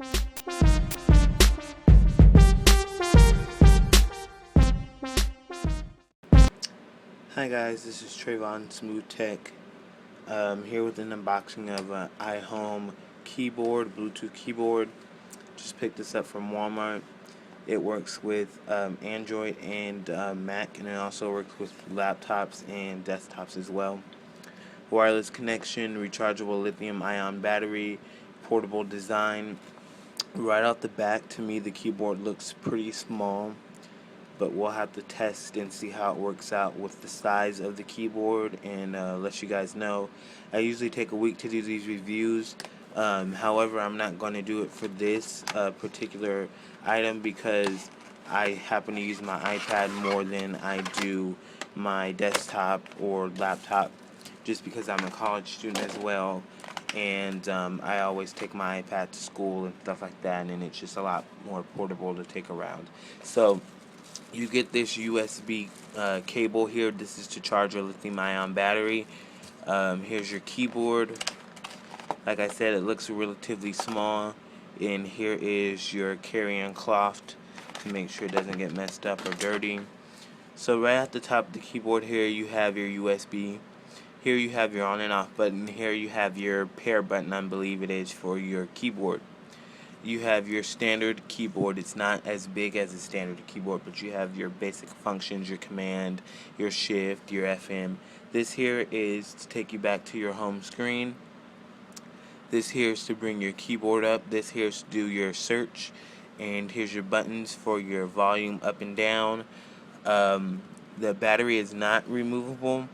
Hi guys, this is Travon, Smoothtech. Here with an unboxing of an iHome keyboard, Bluetooth keyboard. Just picked this up from Walmart. It works with Android and Mac, and it also works with laptops and desktops as well. Wireless connection, rechargeable lithium-ion battery, portable design. Right off the back, to me, the keyboard looks pretty small, but we'll have to test and see how it works out with the size of the keyboard and let you guys know. I usually take a week to do these reviews. However, I'm not going to do it for this particular item because I happen to use my iPad more than I do my desktop or laptop, just because I'm a college student as well, and I always take my iPad to school and stuff like that, and it's just a lot more portable to take around. So you get this USB cable here. This is to charge your lithium-ion battery. Here's your keyboard. Like I said, it looks relatively small. And here is your carry-on cloth to make sure it doesn't get messed up or dirty. So right at the top of the keyboard here, you have your USB. Here you have your on and off button. Here you have your pair button, I believe it is, for your keyboard. You have your standard keyboard. It's not as big as a standard keyboard, but you have your basic functions, your command, your shift, your FM. This here is to take you back to your home screen. This here is to bring your keyboard up. This here is to do your search. And here's your buttons for your volume up and down. The battery is not removable,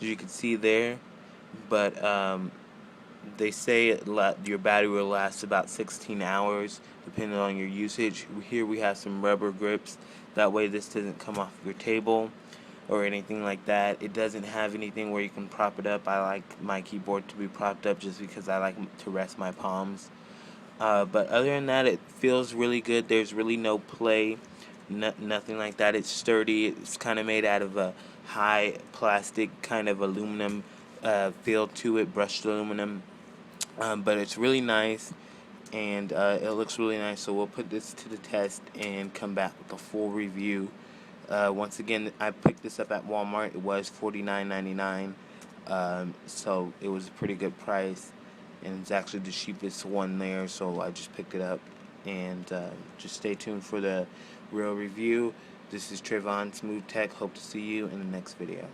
as you can see there, but they say your battery will last about 16 hours depending on your usage. Here we have some rubber grips. That way this doesn't come off your table or anything like that. It doesn't have anything where you can prop it up. I like my keyboard to be propped up just because I like to rest my palms. But other than that, it feels really good. There's really no play, nothing like that. It's sturdy. It's kind of made out of a high plastic kind of aluminum feel to it, brushed aluminum. But it's really nice, and it looks really nice. So we'll put this to the test and come back with a full review. Once again, I picked this up at Walmart. It was $49.99, so it was a pretty good price, and it's actually the cheapest one there. So I just picked it up, and just stay tuned for the real review. This is Travon, Smoothtech. Hope to see you in the next video.